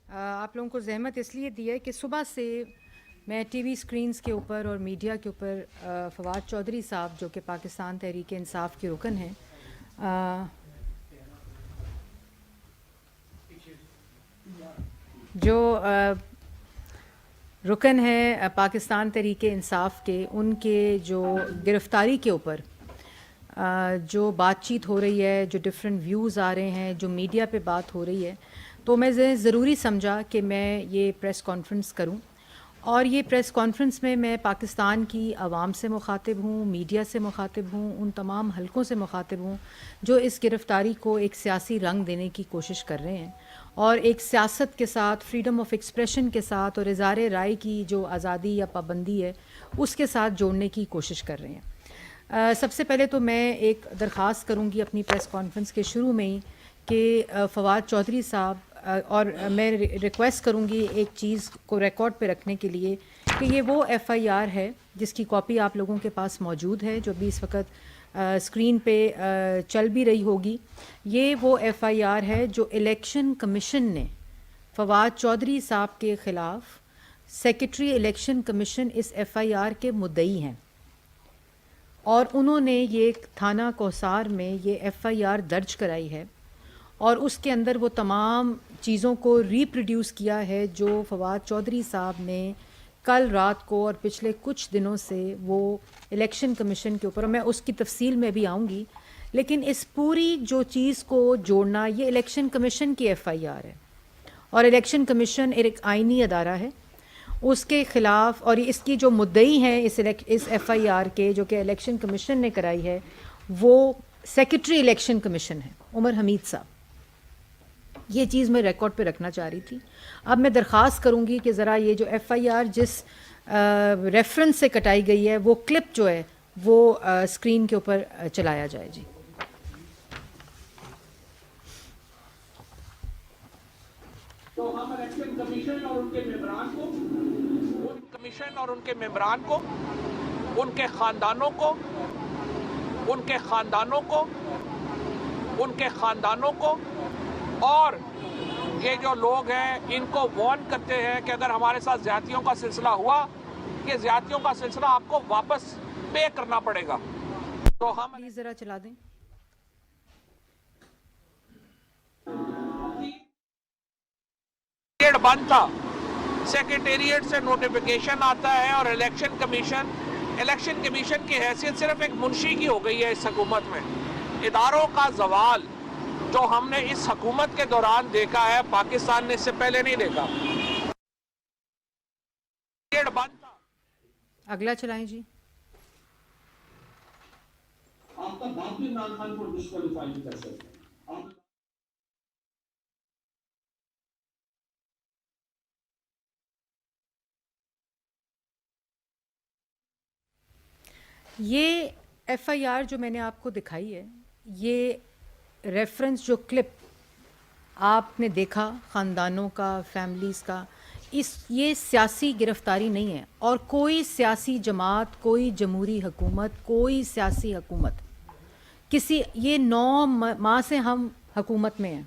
آپ لوگوں کو زحمت اس لیے دی ہے کہ صبح سے میں ٹی وی اسکرینز کے اوپر اور میڈیا کے اوپر فواد چودھری صاحب جو کہ پاکستان تحریک انصاف کے رکن ہیں جو رکن ہے پاکستان تحریک انصاف کے، ان کے جو گرفتاری کے اوپر جو بات چیت ہو رہی ہے، جو ڈفرینٹ ویوز آ رہے ہیں، جو میڈیا پہ بات ہو رہی ہے، تو میں ضروری سمجھا کہ میں یہ پریس کانفرنس کروں. اور یہ پریس کانفرنس میں پاکستان کی عوام سے مخاطب ہوں، میڈیا سے مخاطب ہوں، ان تمام حلقوں سے مخاطب ہوں جو اس گرفتاری کو ایک سیاسی رنگ دینے کی کوشش کر رہے ہیں اور ایک سیاست کے ساتھ، فریڈم آف ایکسپریشن کے ساتھ اور اظہار رائے کی جو آزادی یا پابندی ہے اس کے ساتھ جوڑنے کی کوشش کر رہے ہیں. سب سے پہلے تو میں ایک درخواست کروں گی اپنی پریس کانفرنس کے شروع میں ہی کہ فواد چودھری صاحب اور میں ریکویسٹ کروں گی ایک چیز کو ریکارڈ پہ رکھنے کے لیے کہ یہ وہ ایف آئی آر ہے جس کی کاپی آپ لوگوں کے پاس موجود ہے، جو بھی اس وقت اسکرین پہ چل بھی رہی ہوگی. یہ وہ ایف آئی آر ہے جو الیکشن کمیشن نے فواد چودھری صاحب کے خلاف، سیکرٹری الیکشن کمیشن اس ایف آئی آر کے مدعی ہیں اور انہوں نے یہ تھانہ کوثار میں یہ ایف آئی آر درج کرائی ہے اور اس کے اندر وہ تمام چیزوں کو ریپروڈیوس کیا ہے جو فواد چودھری صاحب نے کل رات کو اور پچھلے کچھ دنوں سے وہ الیکشن کمیشن کے اوپر، میں اس کی تفصیل میں بھی آؤں گی، لیکن اس پوری جو چیز کو جوڑنا، یہ الیکشن کمیشن کی ایف آئی آر ہے اور الیکشن کمیشن ایک آئینی ادارہ ہے. اس کے خلاف اور اس کی جو مدعی ہیں اس ایف آئی آر کے، جو کہ الیکشن کمیشن نے کرائی ہے، وہ سیکرٹری الیکشن کمیشن ہے عمر حمید صاحب. یہ چیز میں ریکارڈ پہ رکھنا چاہ رہی تھی. اب میں درخواست کروں گی کہ ذرا یہ جو ایف آئی آر جس ریفرنس سے کٹائی گئی ہے وہ کلپ جو ہے وہ اسکرین کے اوپر چلایا جائے. جی تو ہم الیکشن کمیشن اور ان کے ممبران کو، ان کے خاندانوں کو اور یہ جو لوگ ہیں ان کو وارن کرتے ہیں کہ اگر ہمارے ساتھ زیادتیوں کا سلسلہ ہوا، یہ زیادتیوں کا سلسلہ آپ کو واپس پے کرنا پڑے گا. تو ہم پلیز ذرا چلا دیں. بند تھا، سیکریٹریٹ سے نوٹیفیکیشن آتا ہے اور الیکشن کمیشن کی حیثیت صرف ایک منشی کی ہو گئی ہے اس حکومت میں. اداروں کا زوال جو ہم نے اس حکومت کے دوران دیکھا ہے، پاکستان نے اس سے پہلے نہیں دیکھا. بند تھا. اگلا چلائیں جی. آپ کا باپ بھی عمران خان کو ڈسکوالیفائی کر سکتے ہیں. یہ ایف آئی آر جو میں نے آپ کو دکھائی ہے، یہ ریفرنس جو کلپ آپ نے دیکھا خاندانوں کا، فیملیز کا، یہ سیاسی گرفتاری نہیں ہے اور کوئی سیاسی جماعت، کوئی جمہوری حکومت، کوئی سیاسی حکومت یہ 9 ماہ سے ہم حکومت میں ہیں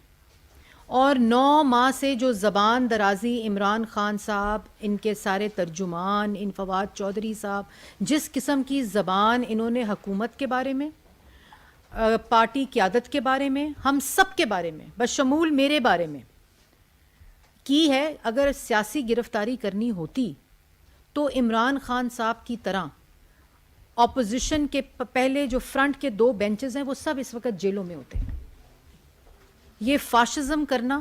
اور 9 ماہ سے جو زبان درازی عمران خان صاحب، ان کے سارے ترجمان، ان فواد چودھری صاحب، جس قسم کی زبان انہوں نے حکومت کے بارے میں، پارٹی قیادت کے بارے میں، ہم سب کے بارے میں، بشمول میرے بارے میں کی ہے. اگر سیاسی گرفتاری کرنی ہوتی تو عمران خان صاحب کی طرح اپوزیشن کے پہلے جو فرنٹ کے 2 بینچز ہیں وہ سب اس وقت جیلوں میں ہوتے ہیں. یہ فاشزم کرنا،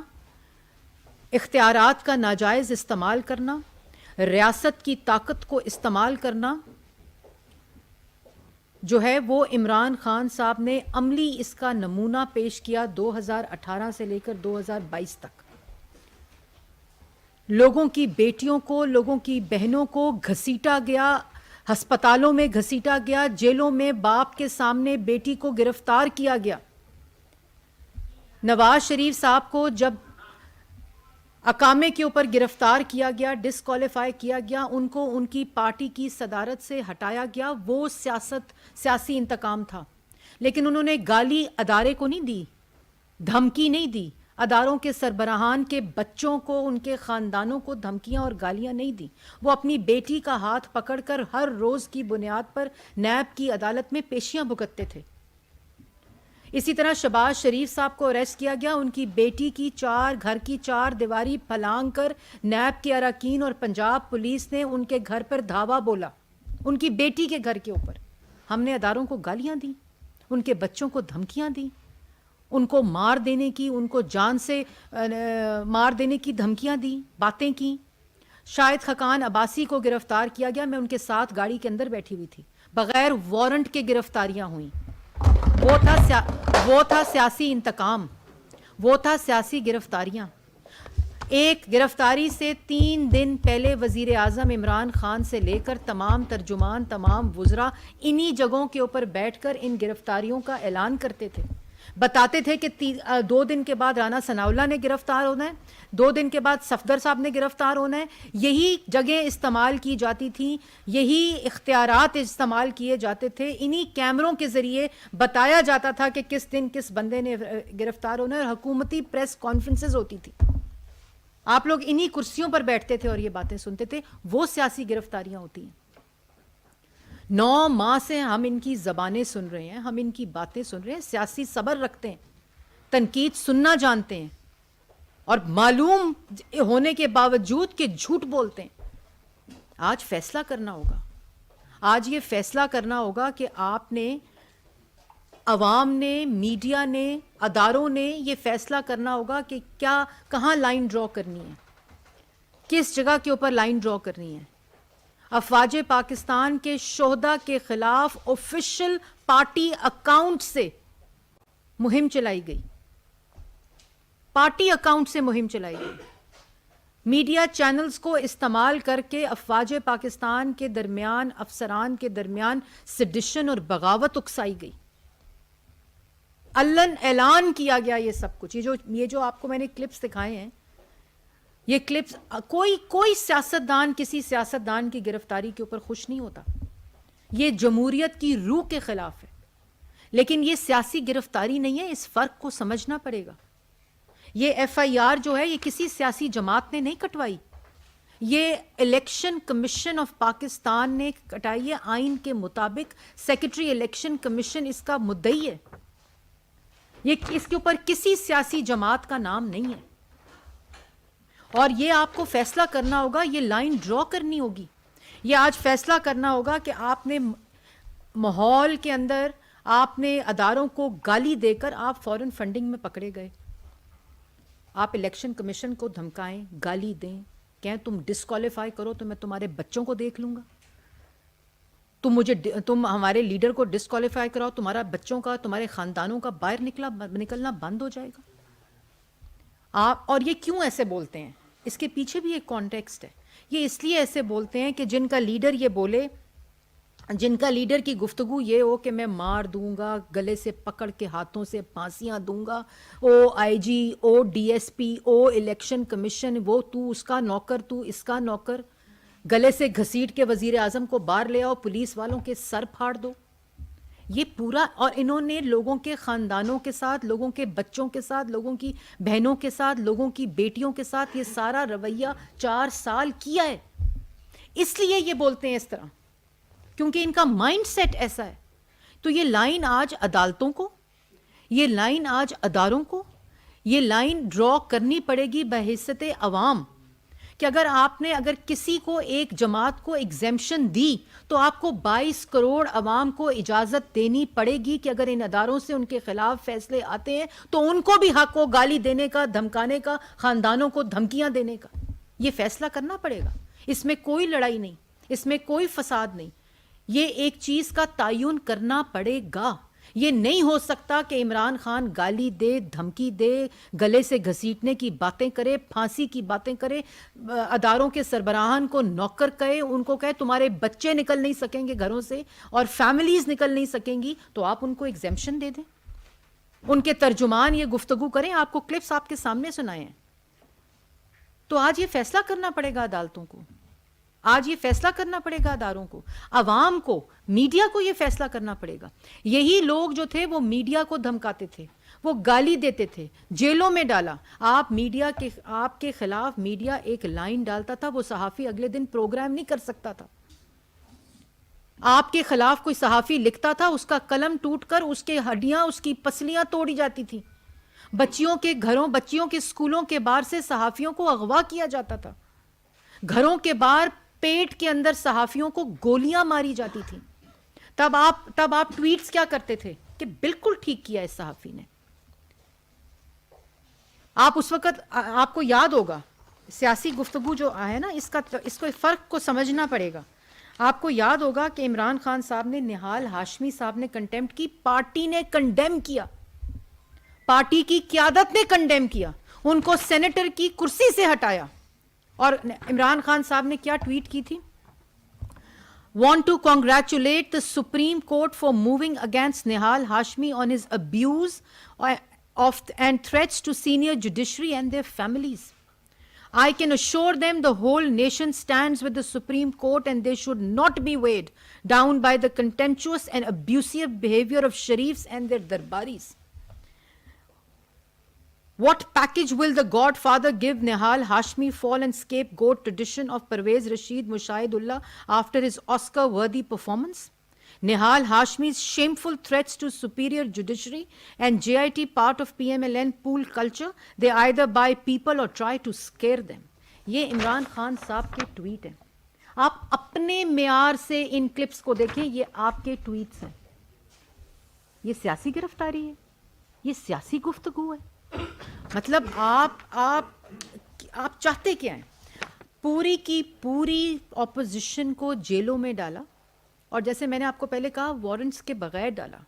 اختیارات کا ناجائز استعمال کرنا، ریاست کی طاقت کو استعمال کرنا جو ہے وہ عمران خان صاحب نے عملی اس کا نمونہ پیش کیا 2018 سے لے کر 2022 تک. لوگوں کی بیٹیوں کو، لوگوں کی بہنوں کو گھسیٹا گیا، ہسپتالوں میں گھسیٹا گیا، جیلوں میں باپ کے سامنے بیٹی کو گرفتار کیا گیا. نواز شریف صاحب کو جب اقامے کے اوپر گرفتار کیا گیا، ڈسکوالیفائی کیا گیا، ان کو ان کی پارٹی کی صدارت سے ہٹایا گیا. وہ سیاسی انتقام تھا، لیکن انہوں نے گالی ادارے کو نہیں دی، دھمکی نہیں دی، اداروں کے سربراہان کے بچوں کو, ان کے خاندانوں کو دھمکیاں اور گالیاں نہیں دیں. وہ اپنی بیٹی کا ہاتھ پکڑ کر ہر روز کی بنیاد پر نیب کی عدالت میں پیشیاں بھگتتے تھے. اسی طرح شہباز شریف صاحب کو اریسٹ کیا گیا. ان کی بیٹی کی گھر کی 4 دیواری پھلانگ کر نیب کے اراکین اور پنجاب پولیس نے ان کے گھر پر دھاوا بولا, ان کی بیٹی کے گھر کے اوپر. ہم نے اداروں کو گالیاں دیں, ان کے بچوں کو دھمکیاں دیں, ان کو مار دینے کی, ان کو جان سے مار دینے کی دھمکیاں دیں, باتیں کی. شاہد خاقان عباسی کو گرفتار کیا گیا. میں ان کے ساتھ گاڑی کے اندر بیٹھی ہوئی تھی. بغیر وارنٹ کے گرفتاریاں ہوئیں. وہ تھا سیاسی انتقام, وہ تھا سیاسی گرفتاریاں. ایک گرفتاری سے 3 دن پہلے وزیر اعظم عمران خان سے لے کر تمام ترجمان, تمام وزراء انہی جگہوں کے اوپر بیٹھ کر ان گرفتاریوں کا اعلان کرتے تھے. بتاتے تھے کہ 2 دن کے بعد رانا ثناءاللہ نے گرفتار ہونا ہے, 2 دن کے بعد صفدر صاحب نے گرفتار ہونا ہے. یہی جگہیں استعمال کی جاتی تھیں, یہی اختیارات استعمال کیے جاتے تھے. انہی کیمروں کے ذریعے بتایا جاتا تھا کہ کس دن کس بندے نے گرفتار ہونا ہے, اور حکومتی پریس کانفرنسز ہوتی تھی. آپ لوگ انہی کرسیوں پر بیٹھتے تھے اور یہ باتیں سنتے تھے. وہ سیاسی گرفتاریاں ہوتی ہیں. 9 ماہ سے ہم ان کی زبانیں سن رہے ہیں, ہم ان کی باتیں سن رہے ہیں. سیاسی صبر رکھتے ہیں, تنقید سننا جانتے ہیں, اور معلوم ہونے کے باوجود کہ جھوٹ بولتے ہیں. آج فیصلہ کرنا ہوگا. آج یہ فیصلہ کرنا ہوگا کہ آپ نے, عوام نے, میڈیا نے, اداروں نے یہ فیصلہ کرنا ہوگا کہ کیا, کہاں لائن ڈرا کرنی ہے, کس جگہ کے اوپر لائن ڈرا کرنی ہے. افواج پاکستان کے شہداء کے خلاف آفیشل پارٹی اکاؤنٹ سے مہم چلائی گئی. پارٹی اکاؤنٹ سے مہم چلائی گئی. میڈیا چینلز کو استعمال کر کے افواج پاکستان کے درمیان, افسران کے درمیان سیڈیشن اور بغاوت اکسائی گئی. علن اعلان کیا گیا یہ سب کچھ. یہ جو آپ کو میں نے کلپس دکھائے ہیں, یہ کلپس, کوئی سیاستدان کسی سیاستدان کی گرفتاری کے اوپر خوش نہیں ہوتا. یہ جمہوریت کی روح کے خلاف ہے. لیکن یہ سیاسی گرفتاری نہیں ہے, اس فرق کو سمجھنا پڑے گا. یہ ایف آئی آر جو ہے, یہ کسی سیاسی جماعت نے نہیں کٹوائی. یہ الیکشن کمیشن آف پاکستان نے کٹائی ہے. آئین کے مطابق سیکرٹری الیکشن کمیشن اس کا مدعی ہے. اس کے اوپر کسی سیاسی جماعت کا نام نہیں ہے. اور یہ آپ کو فیصلہ کرنا ہوگا, یہ لائن ڈرا کرنی ہوگی. یہ آج فیصلہ کرنا ہوگا کہ آپ نے ماحول کے اندر, آپ نے اداروں کو گالی دے کر آپ فورن فنڈنگ میں پکڑے گئے. آپ الیکشن کمیشن کو دھمکائیں, گالی دیں, کہیں تم ڈسکوالیفائی کرو تو میں تمہارے بچوں کو دیکھ لوں گا. تم ہمارے لیڈر کو ڈسکوالیفائی کراؤ, تمہارا بچوں کا, تمہارے خاندانوں کا باہر نکلنا بند ہو جائے گا. اور یہ کیوں ایسے بولتے ہیں, اس کے پیچھے بھی ایک کانٹیکسٹ ہے. یہ اس لیے ایسے بولتے ہیں کہ جن کا لیڈر یہ بولے, جن کا لیڈر کی گفتگو یہ ہو کہ میں مار دوں گا, گلے سے پکڑ کے ہاتھوں سے پھانسیاں دوں گا, او آئی جی, او ڈی ایس پی, او الیکشن کمیشن, وہ تو اس کا نوکر, تو اس کا نوکر, گلے سے گھسیٹ کے وزیر اعظم کو باہر لے آؤ, پولیس والوں کے سر پھاڑ دو. یہ پورا, اور انہوں نے لوگوں کے خاندانوں کے ساتھ, لوگوں کے بچوں کے ساتھ, لوگوں کی بہنوں کے ساتھ, لوگوں کی بیٹیوں کے ساتھ یہ سارا رویہ 4 سال کیا ہے. اس لیے یہ بولتے ہیں اس طرح, کیونکہ ان کا مائنڈ سیٹ ایسا ہے. تو یہ لائن آج عدالتوں کو, یہ لائن آج اداروں کو, یہ لائن ڈرا کرنی پڑے گی بحیثیت عوام, کہ اگر کسی کو, ایک جماعت کو ایگزیمپشن دی تو آپ کو 22 کروڑ عوام کو اجازت دینی پڑے گی کہ اگر ان اداروں سے ان کے خلاف فیصلے آتے ہیں تو ان کو بھی حق ہو گالی دینے کا, دھمکانے کا, خاندانوں کو دھمکیاں دینے کا. یہ فیصلہ کرنا پڑے گا. اس میں کوئی لڑائی نہیں, اس میں کوئی فساد نہیں. یہ ایک چیز کا تعین کرنا پڑے گا. یہ نہیں ہو سکتا کہ عمران خان گالی دے, دھمکی دے, گلے سے گھسیٹنے کی باتیں کرے, پھانسی کی باتیں کرے, اداروں کے سربراہان کو نوکر کہے, ان کو کہے تمہارے بچے نکل نہیں سکیں گے گھروں سے اور فیملیز نکل نہیں سکیں گی, تو آپ ان کو ایگزیمپشن دے دیں. ان کے ترجمان یہ گفتگو کریں, آپ کو کلپس آپ کے سامنے سنائے ہیں. تو آج یہ فیصلہ کرنا پڑے گا عدالتوں کو, آج یہ فیصلہ کرنا پڑے گا اداروں کو, عوام کو, میڈیا کو یہ فیصلہ کرنا پڑے گا. یہی لوگ جو تھے وہ میڈیا کو دھمکاتے تھے, وہ گالی دیتے تھے, جیلوں میں ڈالا. آپ میڈیا کے, آپ کے خلاف میڈیا ایک لائن ڈالتا تھا, وہ صحافی اگلے دن پروگرام نہیں کر سکتا تھا. آپ کے خلاف کوئی صحافی لکھتا تھا, اس کا قلم ٹوٹ کر اس کے ہڈیاں, اس کی پسلیاں توڑی جاتی تھیں. بچیوں کے گھروں, بچیوں کے اسکولوں کے باہر سے صحافیوں کو اغوا کیا جاتا تھا. گھروں کے باہر پیٹ کے اندر صحافیوں کو گولیاں ماری جاتی تھیں. تب آپ ٹویٹس کیا کرتے تھے کہ بالکل ٹھیک کیا اس صحافی نے. آپ اس وقت, آپ کو یاد ہوگا سیاسی گفتگو جو ہے نا, اس کو فرق کو سمجھنا پڑے گا. آپ کو یاد ہوگا کہ عمران خان صاحب نے نہال ہاشمی صاحب نے کنٹیمپٹ کی, پارٹی نے کنڈیم کیا, پارٹی کی قیادت نے کنڈیم کیا, ان کو سینیٹر کی کرسی سے ہٹایا. اور عمران خان صاحب نے کیا ٹویٹ کی تھی؟ Want to congratulate the Supreme Court for moving against Nihal Hashmi on his abuse of and threats to senior judiciary and their families. I can assure them the whole nation stands with the Supreme Court and they should not be weighed down by the contemptuous and abusive behavior of Sharifs and their darbaris. What package will the Godfather give Nihal Hashmi fall and scapegoat tradition of Pervez Rashid Mushahidullah after his Oscar-worthy performance? Nihal Hashmi's shameful threats to superior judiciary and JIT part of PMLN pool culture, they either buy people or try to scare them. یہ عمران خان صاحب کے tweet ہیں. آپ اپنے معیار سے ان clips کو دیکھیں, یہ آپ کے ٹویٹس ہیں. یہ سیاسی گرفتاری ہے, یہ سیاسی گفتگو ہے. مطلب آپ چاہتے کیا ہیں؟ پوری کی پوری اپوزیشن کو جیلوں میں ڈالا, اور جیسے میں نے آپ کو پہلے کہا وارنٹس کے بغیر ڈالا.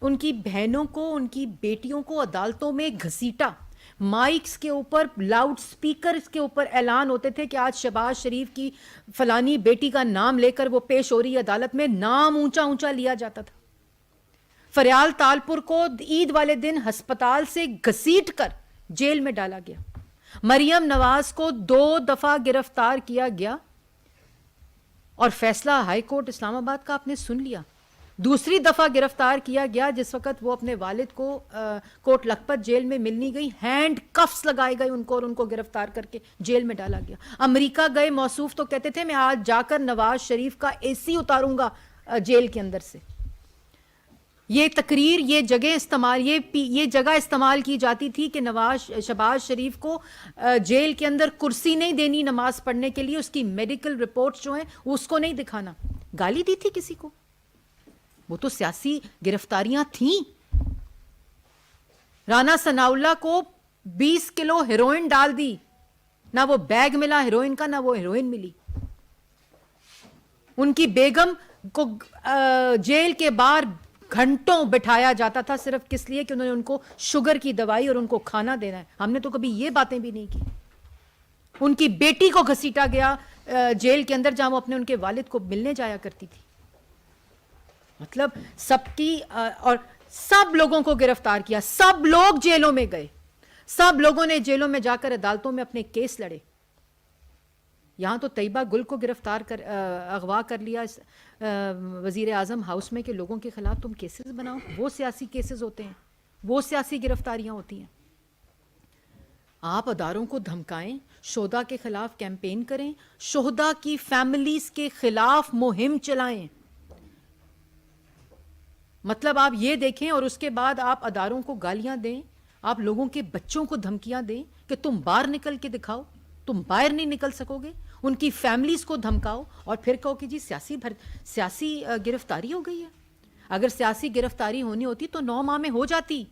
ان کی بہنوں کو, ان کی بیٹیوں کو عدالتوں میں گھسیٹا. مائکس کے اوپر, لاؤڈ سپیکرز کے اوپر اعلان ہوتے تھے کہ آج شہباز شریف کی فلانی بیٹی کا نام لے کر وہ پیش ہو رہی ہے عدالت میں. نام اونچا اونچا لیا جاتا تھا. فریال تالپور کو عید والے دن ہسپتال سے گھسیٹ کر جیل میں ڈالا گیا. مریم نواز کو 2 دفعہ گرفتار کیا گیا, اور فیصلہ ہائی کورٹ اسلام آباد کا آپ نے سن لیا. دوسری دفعہ گرفتار کیا گیا جس وقت وہ اپنے والد کو کوٹ لکھپت جیل میں ملنی گئی, ہینڈ کفس لگائے گئے ان کو, اور ان کو گرفتار کر کے جیل میں ڈالا گیا. امریکہ گئے موصوف تو کہتے تھے میں آج جا کر نواز شریف کا AC اتاروں گا جیل کے اندر سے. یہ تقریر, یہ جگہ استعمال, یہ جگہ استعمال کی جاتی تھی کہ شہباز شریف کو جیل کے اندر کرسی نہیں دینی نماز پڑھنے کے لیے, اس کی میڈیکل رپورٹس جو ہیں اس کو نہیں دکھانا. گالی دی تھی کسی کو؟ وہ تو سیاسی گرفتاریاں تھیں. رانا ثناء اللہ کو 20 کلو ہیروئن ڈال دی, نہ وہ بیگ ملا ہیروئن کا, نہ وہ ہیروئن ملی. ان کی بیگم کو جیل کے باہر گھنٹوں بٹھایا جاتا تھا صرف کس لیے کہ انہوں نے ان کو شوگر کی دوائی اور ان کو کھانا دینا ہے. ہم نے تو کبھی یہ باتیں بھی نہیں کی. ان کی بیٹی کو گھسیٹا گیا جیل کے اندر جہاں وہ اپنے ان کے والد کو ملنے جایا کرتی تھی. مطلب سب کی, اور سب لوگوں کو گرفتار کیا, سب لوگ جیلوں میں گئے, سب لوگوں نے جیلوں میں جا کر عدالتوں میں اپنے کیس لڑے. یہاں تو طیبہ گل کو گرفتار کر اغوا کر لیا وزیر اعظم ہاؤس میں کہ لوگوں کے خلاف تم کیسز بناؤ. وہ سیاسی کیسز ہوتے ہیں, وہ سیاسی گرفتاریاں ہوتی ہیں. آپ اداروں کو دھمکائیں, شہداء کے خلاف کیمپین کریں, شہداء کی فیملیز کے خلاف مہم چلائیں. مطلب آپ یہ دیکھیں, اور اس کے بعد آپ اداروں کو گالیاں دیں, آپ لوگوں کے بچوں کو دھمکیاں دیں کہ تم باہر نکل کے دکھاؤ, تم باہر نہیں نکل سکو گے. ان کی فیملیز کو دھمکاؤ اور پھر کہو کہ جی سیاسی گرفتاری ہو گئی ہے. اگر سیاسی گرفتاری ہونی ہوتی تو 9 ماہ میں ہو جاتی.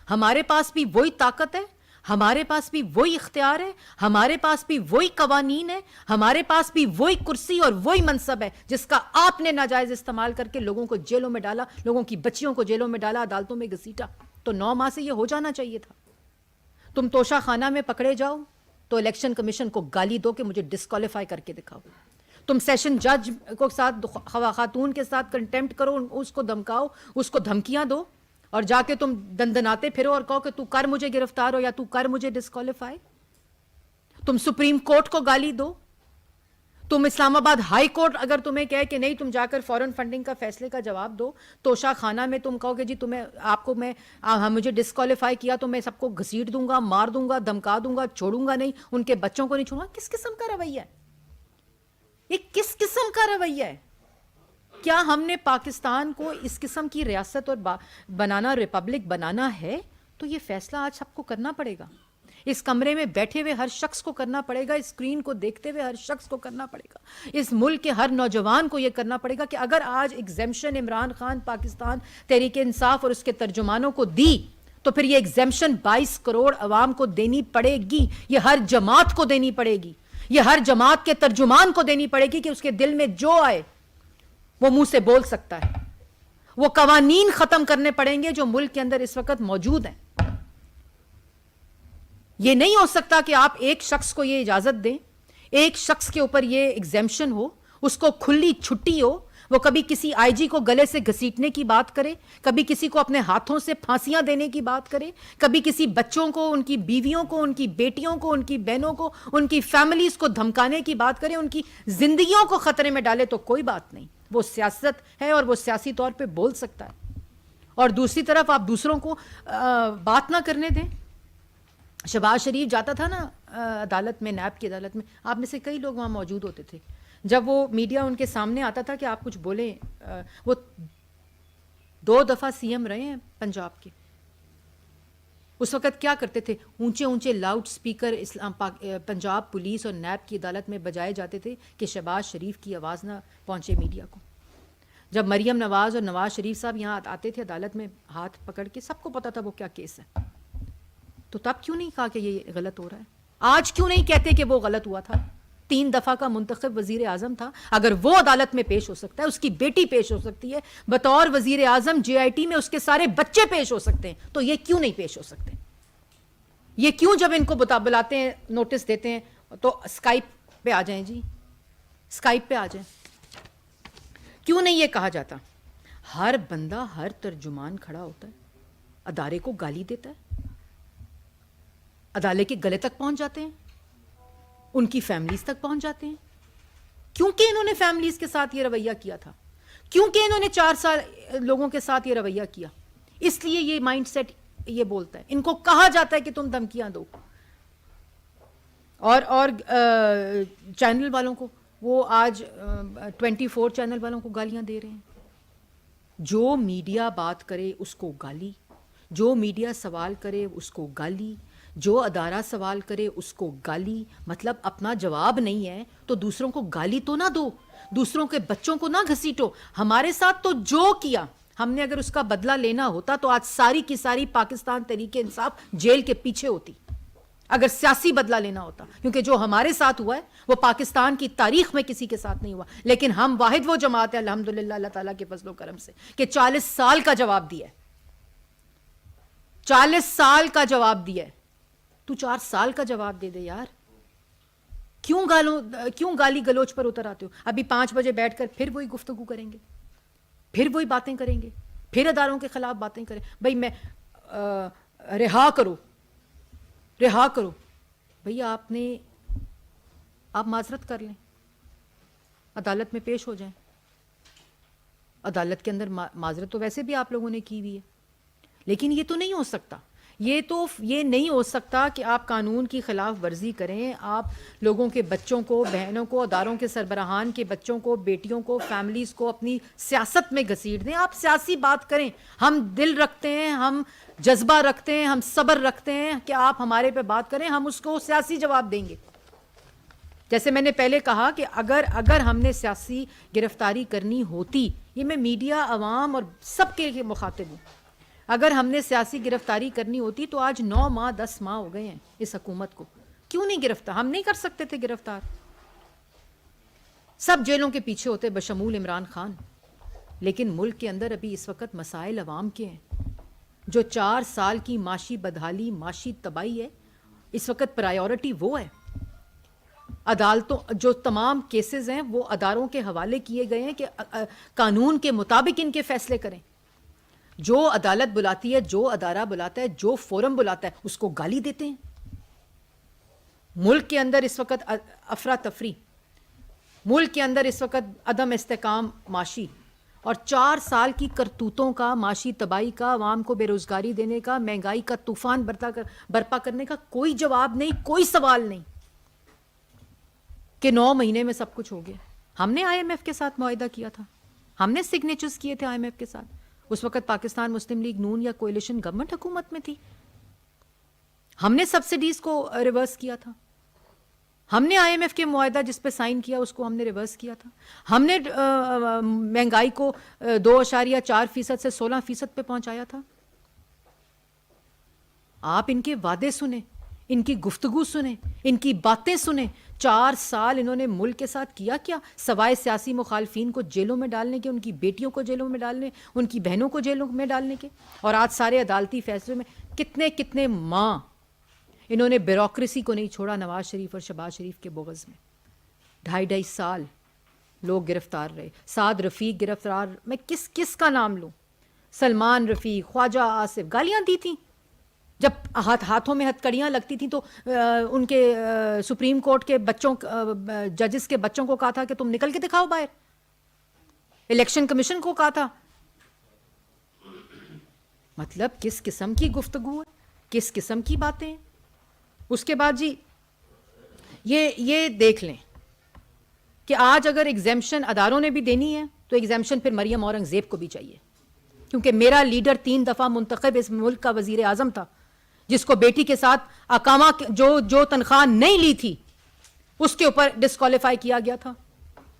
ہمارے پاس بھی وہی طاقت ہے, ہمارے پاس بھی وہی اختیار ہے, ہمارے پاس بھی وہی قوانین ہے, ہمارے پاس بھی وہی کرسی اور وہی منصب ہے جس کا آپ نے ناجائز استعمال کر کے لوگوں کو جیلوں میں ڈالا, لوگوں کی بچیوں کو جیلوں میں ڈالا, عدالتوں میں گھسیٹا. تو 9 ماہ سے یہ ہو جانا چاہیے تھا. تم توشہ خانہ میں پکڑے جاؤ تو الیکشن کمیشن کو گالی دو کہ مجھے ڈسکوالیفائی کر کے دکھاؤ. تم سیشن جج کو ساتھ خاتون کے ساتھ کنٹیمپٹ کرو, اس کو دھمکاؤ, اس کو دھمکیاں دو, اور جا کے تم دندناتے پھرو اور کہو کہ تو کر مجھے گرفتار ہو یا تو کر مجھے ڈسکوالیفائی. تم سپریم کورٹ کو گالی دو, تم اسلام آباد ہائی کورٹ اگر تمہیں کہے کہ نہیں تم جا کر فورن فنڈنگ کا فیصلے کا جواب دو, توشہ خانہ میں تم کہو کہ جی تمہیں آپ کو میں مجھے ڈسکوالیفائی کیا تو میں سب کو گھسیٹ دوں گا, مار دوں گا, دھمکا دوں گا, چھوڑوں گا نہیں, ان کے بچوں کو نہیں چھوڑوں گا, کس قسم کا رویہ ہے یہ؟ کس قسم کا رویہ ہے؟ کیا ہم نے پاکستان کو اس قسم کی ریاست اور بنانا, ریپبلک بنانا ہے تو یہ فیصلہ آج سب کو کرنا پڑے گا. اس کمرے میں بیٹھے ہوئے ہر شخص کو کرنا پڑے گا, اسکرین کو دیکھتے ہوئے ہر شخص کو کرنا پڑے گا, اس ملک کے ہر نوجوان کو یہ کرنا پڑے گا کہ اگر آج ایگزیمشن عمران خان پاکستان تحریک انصاف اور اس کے ترجمانوں کو دی تو پھر یہ ایگزیمشن 22 کروڑ عوام کو دینی پڑے گی, یہ ہر جماعت کو دینی پڑے گی, یہ ہر جماعت کے ترجمان کو دینی پڑے گی کہ اس کے دل میں جو آئے وہ منہ سے بول سکتا ہے. وہ قوانین ختم کرنے پڑیں گے جو ملک کے اندر اس وقت موجود ہیں. یہ نہیں ہو سکتا کہ آپ ایک شخص کو یہ اجازت دیں, ایک شخص کے اوپر یہ ایگزیمشن ہو, اس کو کھلی چھٹی ہو, وہ کبھی کسی آئی جی کو گلے سے گھسیٹنے کی بات کرے, کبھی کسی کو اپنے ہاتھوں سے پھانسیاں دینے کی بات کرے, کبھی کسی بچوں کو, ان کی بیویوں کو, ان کی بیٹیوں کو, ان کی بہنوں کو, ان کی فیملیز کو دھمکانے کی بات کرے, ان کی زندگیوں کو خطرے میں ڈالے تو کوئی بات نہیں. وہ سیاست ہے اور وہ سیاسی طور پہ بول سکتا ہے. اور دوسری طرف آپ دوسروں کو بات نہ کرنے دیں. شہباز شریف جاتا تھا نا عدالت میں, نیب کی عدالت میں, آپ میں سے کئی لوگ وہاں موجود ہوتے تھے. جب وہ میڈیا ان کے سامنے آتا تھا کہ آپ کچھ بولیں, وہ 2 دفعہ سی ایم رہے ہیں پنجاب کے, اس وقت کیا کرتے تھے, اونچے اونچے لاؤڈ سپیکر پنجاب پولیس اور نیب کی عدالت میں بجائے جاتے تھے کہ شہباز شریف کی آواز نہ پہنچے میڈیا کو. جب مریم نواز اور نواز شریف صاحب یہاں آتے تھے عدالت میں ہاتھ پکڑ کے, سب کو پتا تھا وہ کیا کیس ہے, تو تب کیوں نہیں کہا کہ یہ غلط ہو رہا ہے؟ آج کیوں نہیں کہتے کہ وہ غلط ہوا تھا؟ 3 دفعہ کا منتخب وزیر اعظم تھا, اگر وہ عدالت میں پیش ہو سکتا ہے, اس کی بیٹی پیش ہو سکتی ہے, بطور وزیر اعظم جے آئی ٹی میں اس کے سارے بچے پیش ہو سکتے ہیں, تو یہ کیوں نہیں پیش ہو سکتے؟ یہ کیوں جب ان کو بلاتے ہیں, نوٹس دیتے ہیں, تو اسکائپ پہ آ جائیں جی, اسکائپ پہ آ جائیں, کیوں نہیں یہ کہا جاتا؟ ہر بندہ, ہر ترجمان کھڑا ہوتا ہے, ادارے کو گالی دیتا ہے, عدالت کے گلے تک پہنچ جاتے ہیں, ان کی فیملیز تک پہنچ جاتے ہیں. کیونکہ انہوں نے فیملیز کے ساتھ یہ رویہ کیا تھا, کیونکہ انہوں نے 4 سال لوگوں کے ساتھ یہ رویہ کیا, اس لیے یہ مائنڈ سیٹ یہ بولتا ہے. ان کو کہا جاتا ہے کہ تم دھمکیاں دو, اور چینل والوں کو, وہ آج 24 چینل والوں کو گالیاں دے رہے ہیں. جو میڈیا بات کرے اس کو گالی, جو میڈیا سوال کرے اس کو گالی, جو ادارہ سوال کرے اس کو گالی. مطلب اپنا جواب نہیں ہے تو دوسروں کو گالی تو نہ دو, دوسروں کے بچوں کو نہ گھسیٹو. ہمارے ساتھ تو جو کیا, ہم نے اگر اس کا بدلہ لینا ہوتا تو آج ساری کی ساری پاکستان تحریک انصاف جیل کے پیچھے ہوتی, اگر سیاسی بدلہ لینا ہوتا. کیونکہ جو ہمارے ساتھ ہوا ہے وہ پاکستان کی تاریخ میں کسی کے ساتھ نہیں ہوا. لیکن ہم واحد وہ جماعت ہے الحمدللہ اللہ تعالیٰ کے فضل و کرم سے کہ 40 سال کا جواب دیا ہے, 40 سال کا جواب دیا ہے. تو 4 سال کا جواب دے دے یار, کیوں گالی گلوچ پر اتر آتے ہو؟ ابھی 5 بجے بیٹھ کر پھر وہی گفتگو کریں گے, پھر وہی باتیں کریں گے, پھر اداروں کے خلاف باتیں کریں. بھائی میں رہا کرو, رہا کرو. بھئی آپ معذرت کر لیں, عدالت میں پیش ہو جائیں. عدالت کے اندر معذرت تو ویسے بھی آپ لوگوں نے کی ہوئی ہے, لیکن یہ تو نہیں ہو سکتا. یہ نہیں ہو سکتا کہ آپ قانون کی خلاف ورزی کریں, آپ لوگوں کے بچوں کو, بہنوں کو, اداروں کے سربراہان کے بچوں کو, بیٹیوں کو, فیملیز کو اپنی سیاست میں گھسیٹ دیں. آپ سیاسی بات کریں, ہم دل رکھتے ہیں, ہم جذبہ رکھتے ہیں, ہم صبر رکھتے ہیں کہ آپ ہمارے پہ بات کریں, ہم اس کو سیاسی جواب دیں گے. جیسے میں نے پہلے کہا کہ اگر ہم نے سیاسی گرفتاری کرنی ہوتی, یہ میں میڈیا, عوام اور سب کے مخاطب ہوں, اگر ہم نے سیاسی گرفتاری کرنی ہوتی تو آج 9 ماہ 10 ماہ ہو گئے ہیں اس حکومت کو. کیوں نہیں گرفتار؟ ہم نہیں کر سکتے تھے گرفتار, سب جیلوں کے پیچھے ہوتے بشمول عمران خان. لیکن ملک کے اندر ابھی اس وقت مسائل عوام کے ہیں. جو 4 سال کی معاشی بدحالی, معاشی تباہی ہے, اس وقت پرائیورٹی وہ ہے. عدالتوں جو تمام کیسز ہیں وہ اداروں کے حوالے کیے گئے ہیں کہ قانون کے مطابق ان کے فیصلے کریں. جو عدالت بلاتی ہے, جو ادارہ بلاتا ہے, جو فورم بلاتا ہے, اس کو گالی دیتے ہیں. ملک کے اندر اس وقت افراتفری, ملک کے اندر اس وقت عدم استحکام معاشی اور 4 سال کی کرتوتوں کا، معاشی تباہی کا، عوام کو بے روزگاری دینے کا، مہنگائی کا طوفان برپا کرنے کا کوئی جواب نہیں، کوئی سوال نہیں کہ 9 مہینے میں سب کچھ ہو گیا. ہم نے آئی ایم ایف کے ساتھ معاہدہ کیا تھا، ہم نے سگنیچرز کیے تھے آئی ایم ایف کے ساتھ. اس وقت پاکستان مسلم لیگ نون یا کوئلیشن گورنمنٹ حکومت میں تھی. ہم نے سبسڈیز کو ریورس کیا تھا. ہم نے آئی ایم ایف کے معاہدہ جس پہ سائن کیا اس کو ہم نے ریورس کیا تھا. ہم نے مہنگائی کو 2.4% سے 16% پہ پہنچایا تھا. آپ ان کے وعدے سنیں، ان کی گفتگو سنیں، ان کی باتیں سنیں. 4 سال انہوں نے ملک کے ساتھ کیا کیا سوائے سیاسی مخالفین کو جیلوں میں ڈالنے کے، ان کی بیٹیوں کو جیلوں میں ڈالنے، ان کی بہنوں کو جیلوں میں ڈالنے کے. اور آج سارے عدالتی فیصلوں میں کتنے ماہ انہوں نے بیوروکریسی کو نہیں چھوڑا نواز شریف اور شہباز شریف کے بغض میں. 2.5 سال لوگ گرفتار رہے. سعد رفیق گرفتار، میں کس کا نام لوں؟ سلمان رفیق، خواجہ آصف، گالیاں دی تھیں جب ہاتھوں میں ہتھکڑیاں لگتی تھیں تو ان کے سپریم کورٹ کے بچوں، ججز کے بچوں کو کہا تھا کہ تم نکل کے دکھاؤ باہر. الیکشن کمیشن کو کہا تھا. مطلب کس قسم کی گفتگو ہے، کس قسم کی باتیں ہیں. اس کے بعد جی یہ دیکھ لیں کہ آج اگر ایگزیمشن اداروں نے بھی دینی ہے تو ایگزیمشن پھر مریم اورنگزیب کو بھی چاہیے، کیونکہ میرا لیڈر 3 دفعہ منتخب اس ملک کا وزیر اعظم تھا، جس کو بیٹی کے ساتھ اقامہ جو تنخواہ نہیں لی تھی اس کے اوپر ڈسکوالیفائی کیا گیا تھا.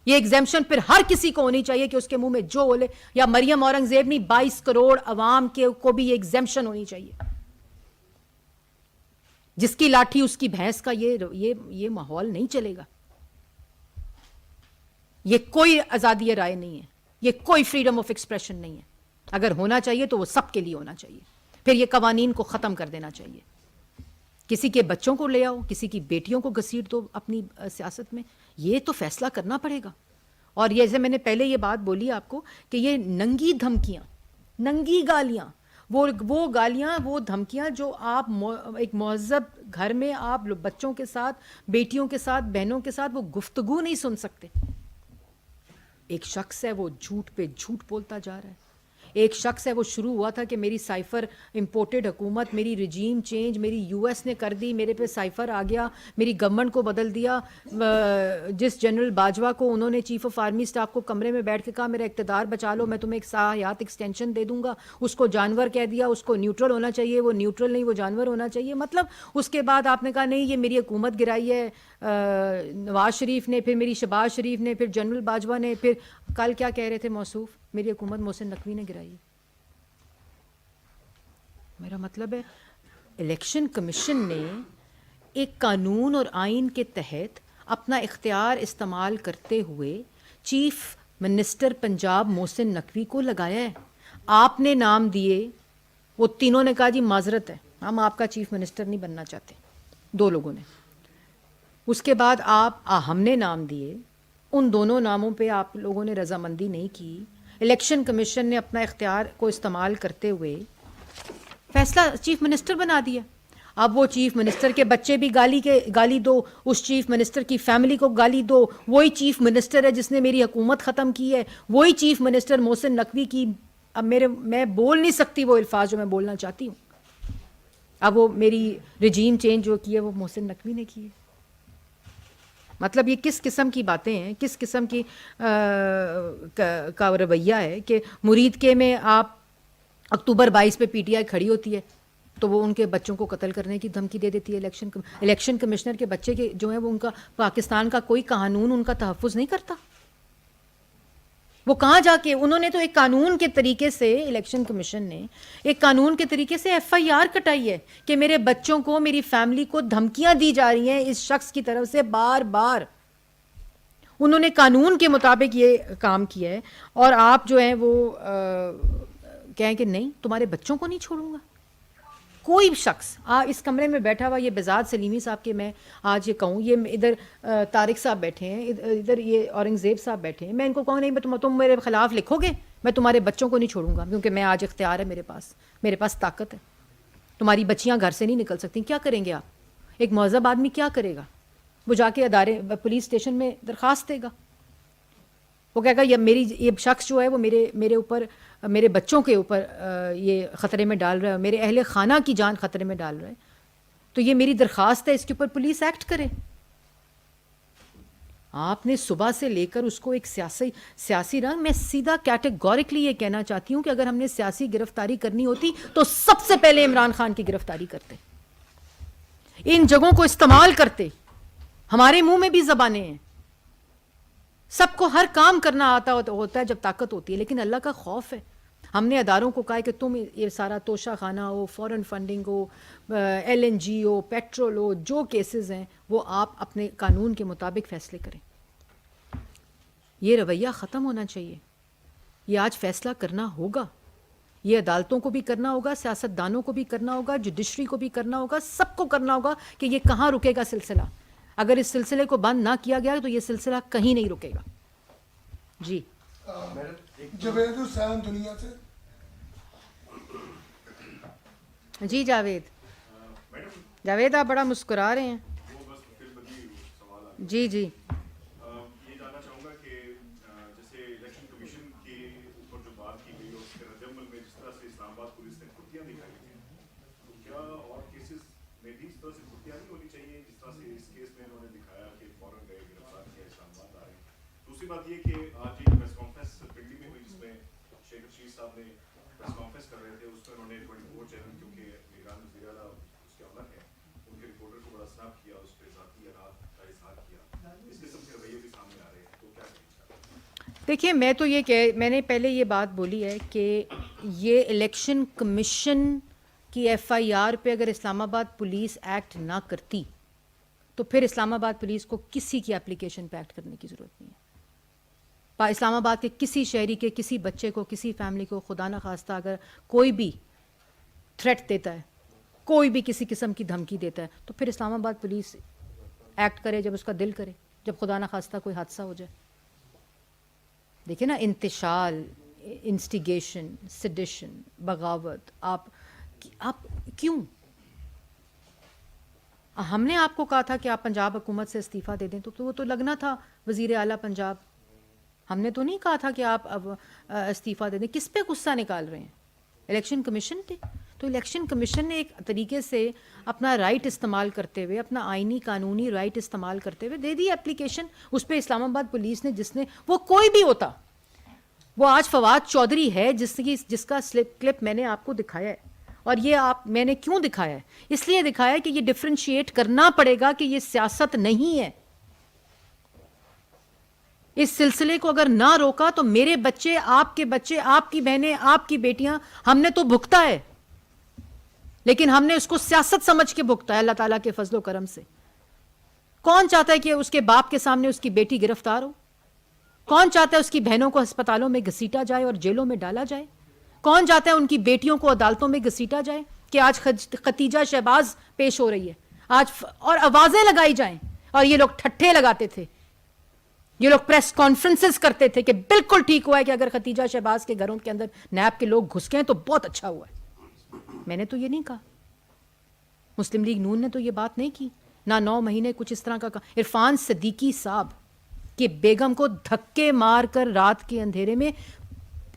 یہ ایگزیمشن پھر ہر کسی کو ہونی چاہیے کہ اس کے منہ میں جو بولے، یا مریم اورنگزیب نہیں 22 کروڑ عوام کو بھی یہ ایگزیمشن ہونی چاہیے. جس کی لاٹھی اس کی بھینس کا یہ ماحول نہیں چلے گا. یہ کوئی آزادی رائے نہیں ہے، یہ کوئی فریڈم آف ایکسپریشن نہیں ہے. اگر ہونا چاہیے تو وہ سب کے لیے ہونا چاہیے. پھر یہ قوانین کو ختم کر دینا چاہیے. کسی کے بچوں کو لے آؤ، کسی کی بیٹیوں کو گھسیٹ دو اپنی سیاست میں، یہ تو فیصلہ کرنا پڑے گا. اور یہ جیسے میں نے پہلے یہ بات بولی آپ کو کہ یہ ننگی دھمکیاں، ننگی گالیاں، وہ گالیاں، وہ دھمکیاں جو آپ ایک مہذب گھر میں آپ بچوں کے ساتھ، بیٹیوں کے ساتھ، بہنوں کے ساتھ وہ گفتگو نہیں سن سکتے. ایک شخص ہے وہ جھوٹ پہ جھوٹ بولتا جا رہا ہے. ایک شخص ہے وہ شروع ہوا تھا کہ میری سائفر امپورٹڈ حکومت، میری رجیم چینج میری یو ایس نے کر دی، میرے پہ سائفر آ گیا، میری گورنمنٹ کو بدل دیا. جس جنرل باجوہ کو انہوں نے چیف آف آرمی اسٹاف کو کمرے میں بیٹھ کے کہا میرا اقتدار بچا لو، میں تمہیں ایک حیات ایکسٹینشن دے دوں گا، اس کو جانور کہہ دیا. اس کو نیوٹرل ہونا چاہیے، وہ نیوٹرل نہیں، وہ جانور ہونا چاہیے. مطلب اس کے بعد آپ نے کہا نہیں یہ میری حکومت گرائی ہے نواز شریف نے، پھر میری شہباز شریف نے، پھر جنرل باجوہ نے، پھر کل کیا کہہ رہے تھے موصوف، میری حکومت محسن نقوی نے گرائی ہے. میرا مطلب ہے الیکشن کمیشن نے ایک قانون اور آئین کے تحت اپنا اختیار استعمال کرتے ہوئے چیف منسٹر پنجاب محسن نقوی کو لگایا ہے. آپ نے نام دیے، وہ تینوں نے کہا جی معذرت ہے ہم آپ کا چیف منسٹر نہیں بننا چاہتے، 2 لوگوں نے. اس کے بعد ہم نے نام دیے، ان دونوں ناموں پہ آپ لوگوں نے رضامندی نہیں کی. الیکشن کمیشن نے اپنا اختیار کو استعمال کرتے ہوئے فیصلہ چیف منسٹر بنا دیا. اب وہ چیف منسٹر کے بچے بھی گالی دو، اس چیف منسٹر کی فیملی کو گالی دو. وہی چیف منسٹر ہے جس نے میری حکومت ختم کی ہے، وہی چیف منسٹر محسن نقوی کی اب میں بول نہیں سکتی وہ الفاظ جو میں بولنا چاہتی ہوں. اب وہ میری رجیم چینج جو کی ہے وہ محسن نقوی نے کی ہے. مطلب یہ کس قسم کی باتیں ہیں، کس قسم کی کا رویہ ہے کہ مرید کے میں آپ اکتوبر 22 پہ پی ٹی آئی کھڑی ہوتی ہے تو وہ ان کے بچوں کو قتل کرنے کی دھمکی دے دیتی ہے. الیکشن کمشنر کے بچے کے جو ہیں وہ ان کا پاکستان کا کوئی قانون ان کا تحفظ نہیں کرتا. وہ کہاں جا کے انہوں نے تو ایک قانون کے طریقے سے، الیکشن کمیشن نے ایک قانون کے طریقے سے ایف آئی آر کٹائی ہے کہ میرے بچوں کو، میری فیملی کو دھمکیاں دی جا رہی ہیں اس شخص کی طرف سے بار بار. انہوں نے قانون کے مطابق یہ کام کیا ہے اور آپ جو ہیں وہ کہیں کہ نہیں تمہارے بچوں کو نہیں چھوڑوں گا. کوئی شخص اس کمرے میں بیٹھا ہوا، یہ بزاد سلیمی صاحب کے میں آج یہ کہوں، یہ ادھر طارق صاحب بیٹھے ہیں، ادھر یہ اورنگزیب صاحب بیٹھے ہیں، میں ان کو کہوں نہیں تم میرے خلاف لکھو گے میں تمہارے بچوں کو نہیں چھوڑوں گا، کیونکہ میں آج اختیار ہے میرے پاس طاقت ہے. تمہاری بچیاں گھر سے نہیں نکل سکتی. کیا کریں گے آپ؟ ایک مہذب آدمی کیا کرے گا؟ وہ جا کے ادارے پولیس اسٹیشن میں درخواست دے گا وہ کہے گا یہ شخص جو ہے وہ میرے اوپر میرے بچوں کے اوپر یہ خطرے میں ڈال رہا ہے, میرے اہل خانہ کی جان خطرے میں ڈال رہا ہے, تو یہ میری درخواست ہے اس کے اوپر پولیس ایکٹ کرے. آپ نے صبح سے لے کر اس کو ایک سیاسی رنگ, میں سیدھا کیٹیگورکلی یہ کہنا چاہتی ہوں کہ اگر ہم نے سیاسی گرفتاری کرنی ہوتی تو سب سے پہلے عمران خان کی گرفتاری کرتے, ان جگہوں کو استعمال کرتے. ہمارے منہ میں بھی زبانیں ہیں, سب کو ہر کام کرنا آتا ہوتا ہے جب طاقت ہوتی ہے, لیکن اللہ کا خوف ہے. ہم نے اداروں کو کہا ہے کہ تم یہ سارا توشہ خانہ ہو, فورن فنڈنگ ہو, LNG ہو, پیٹرول ہو, جو کیسز ہیں وہ آپ اپنے قانون کے مطابق فیصلے کریں. یہ رویہ ختم ہونا چاہیے. یہ آج فیصلہ کرنا ہوگا, یہ عدالتوں کو بھی کرنا ہوگا, سیاستدانوں کو بھی کرنا ہوگا, جوڈیشری کو بھی کرنا ہوگا, سب کو کرنا ہوگا کہ یہ کہاں رکے گا سلسلہ. اگر اس سلسلے کو بند نہ کیا گیا تو یہ سلسلہ کہیں نہیں رکے گا. جی جاوید حسین دنیا سے. جی جاوید آپ بڑا مسکرا رہے ہیں. جی جی یہ جاننا چاہوں گا کہ جیسے الیکشن کمیشن کے اوپر جو بات کی گئی اور اس کے رد عمل میں جس طرح سے اسلام آباد پولیس نے کرتیاں دکھائی تھیں, تو کیا اور کیسز میں بھی اس طرح سے کرتیاں نہیں ہونی چاہیے جس طرح سے اس کیس میں انہوں نے دکھایا کہ فوراً گئے, گرفتار کیا, اسلام آباد آ رہے ہیں. دوسری بات یہ کہ آج ایک پریس کانفرنس پنڈی میں ہوئی جس میں شیخ رشید صاحب نے پریس کانفرنس کر رہے تھے, اس میں انہوں نے 24 چینل کیونکہ نگران وزیر اعلیٰ اس کے آنر ہیں, ان کے رپورٹر کو بڑا سناپ کیا, اس پہ ذاتی آرات کا اظہار کیا. اس قسم کے رویے بھی سامنے آ رہے ہیں, تو کیا کہیں گے؟ دیکھیے میں نے پہلے یہ بات بولی ہے کہ یہ الیکشن کمیشن کی FIR پہ اگر اسلام آباد پولیس ایکٹ نہ کرتی تو پھر اسلام آباد پولیس کو کسی کی اپلیکیشن پہ ایکٹ کرنے کی ضرورت نہیں ہے. اسلام آباد کے کسی شہری کے کسی بچے کو کسی فیملی کو خدا نخواستہ اگر کوئی بھی تھریٹ دیتا ہے, کوئی بھی کسی قسم کی دھمکی دیتا ہے, تو پھر اسلام آباد پولیس ایکٹ کرے جب اس کا دل کرے, جب خدا نخواستہ کوئی حادثہ ہو جائے. دیکھیں نا, انتشال, انسٹیگیشن, سیڈیشن, بغاوت, آپ کیوں؟ ہم نے آپ کو کہا تھا کہ آپ پنجاب حکومت سے استعفیٰ دے دیں, تو وہ تو لگنا تھا وزیر اعلیٰ پنجاب. ہم نے تو نہیں کہا تھا کہ آپ اب استعفیٰ دے دیں. کس پہ غصہ نکال رہے ہیں؟ الیکشن کمیشن پہ. تو الیکشن کمیشن نے ایک طریقے سے اپنا رائٹ استعمال کرتے ہوئے, اپنا آئینی قانونی رائٹ استعمال کرتے ہوئے دے دی اپلیکیشن. اس پہ اسلام آباد پولیس نے, جس نے, وہ کوئی بھی ہوتا, وہ آج فواد چودھری ہے جس کا کلپ میں نے آپ کو دکھایا ہے. اور یہ میں نے کیوں دکھایا ہے؟ اس لیے دکھایا کہ یہ ڈفرینشیٹ کرنا پڑے گا کہ یہ سیاست نہیں ہے. اس سلسلے کو اگر نہ روکا تو میرے بچے, آپ کی بہنیں, آپ کی بیٹیاں, ہم نے تو بھگتا ہے, لیکن ہم نے اس کو سیاست سمجھ کے بھگتا ہے اللہ تعالیٰ کے فضل و کرم سے. کون چاہتا ہے کہ اس کے باپ کے سامنے اس کی بیٹی گرفتار ہو؟ کون چاہتا ہے اس کی بہنوں کو ہسپتالوں میں گھسیٹا جائے اور جیلوں میں ڈالا جائے؟ کون چاہتا ہے ان کی بیٹیوں کو عدالتوں میں گھسیٹا جائے کہ آج ختیجہ شہباز پیش ہو رہی ہے آج, اور آوازیں لگائی جائیں؟ اور یہ لوگ ٹھٹھے لگاتے تھے, یہ لوگ پریس کانفرنسز کرتے تھے کہ بالکل ٹھیک ہوا ہے کہ اگر ختیجہ شہباز کے گھروں کے اندر نیب کے لوگ گھس گئے تو بہت اچھا ہوا ہے. میں نے تو یہ نہیں کہا, مسلم لیگ نون نے تو یہ بات نہیں کی, نہ 9 مہینے کچھ اس طرح کا. عرفان صدیقی صاحب کی بیگم کو دھکے مار کر رات کے اندھیرے میں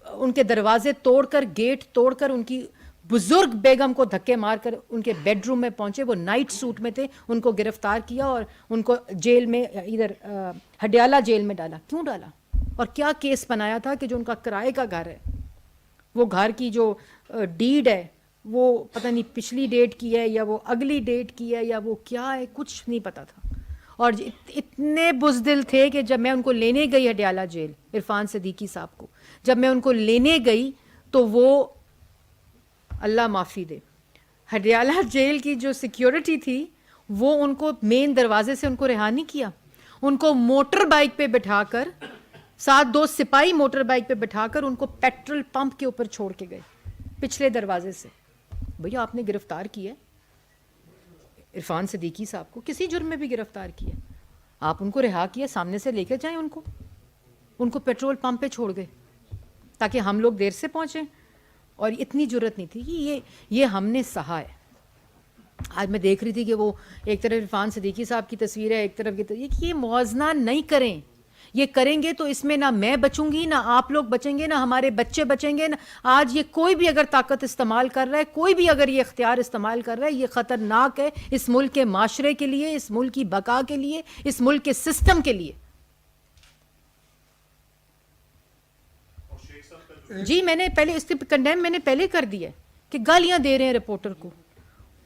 ان کے دروازے توڑ کر, گیٹ توڑ کر, ان کی بزرگ بیگم کو دھکے مار کر ان کے بیڈ روم میں پہنچے, وہ نائٹ سوٹ میں تھے, ان کو گرفتار کیا اور ان کو جیل میں, ادھر ہڈیالہ جیل میں ڈالا. کیوں ڈالا اور کیا کیس بنایا تھا کہ جو ان کا کرائے کا گھر ہے, وہ گھر کی جو ڈیڈ ہے وہ پتہ نہیں پچھلی ڈیٹ کی ہے یا وہ اگلی ڈیٹ کی ہے یا وہ کیا ہے, کچھ نہیں پتا تھا. اور اتنے بزدل تھے کہ جب میں ان کو لینے گئی ہڈیالہ جیل, عرفان صدیقی صاحب کو جب میں ان کو لینے گئی تو وہ, اللہ معافی دے, ہڈیالہ جیل کی جو سیکیورٹی تھی وہ ان کو مین دروازے سے ان کو رہا نہیں کیا, ان کو موٹر بائک پہ بٹھا کر, ساتھ 2 سپاہی موٹر بائک پہ بٹھا کر ان کو پیٹرول پمپ کے اوپر چھوڑ کے گئے پچھلے دروازے سے. بھیا آپ نے گرفتار کیا عرفان صدیقی صاحب کو, کسی جرم میں بھی گرفتار کیا, آپ ان کو رہا کیا, سامنے سے لے کے جائیں ان کو پیٹرول پمپ پہ چھوڑ گئے تاکہ ہم لوگ دیر سے پہنچیں. اور اتنی جرت نہیں تھی. یہ ہم نے سہا ہے. آج میں دیکھ رہی تھی کہ وہ ایک طرف عرفان صدیقی صاحب کی تصویر ہے, ایک طرف یہ موازنہ نہیں کریں. یہ کریں گے تو اس میں نہ میں بچوں گی، نہ آپ لوگ بچیں گے، نہ ہمارے بچے بچیں گے. آج یہ کوئی بھی اگر طاقت استعمال کر رہا ہے، کوئی بھی اگر یہ اختیار استعمال کر رہا ہے، یہ خطرناک ہے اس ملک کے معاشرے کے لیے، اس ملک کی بقا کے لیے، اس ملک کے سسٹم کے لیے. جی میں نے پہلے اس کے کنڈیم میں نے پہلے کر دیا کہ گالیاں دے رہے ہیں رپورٹر کو،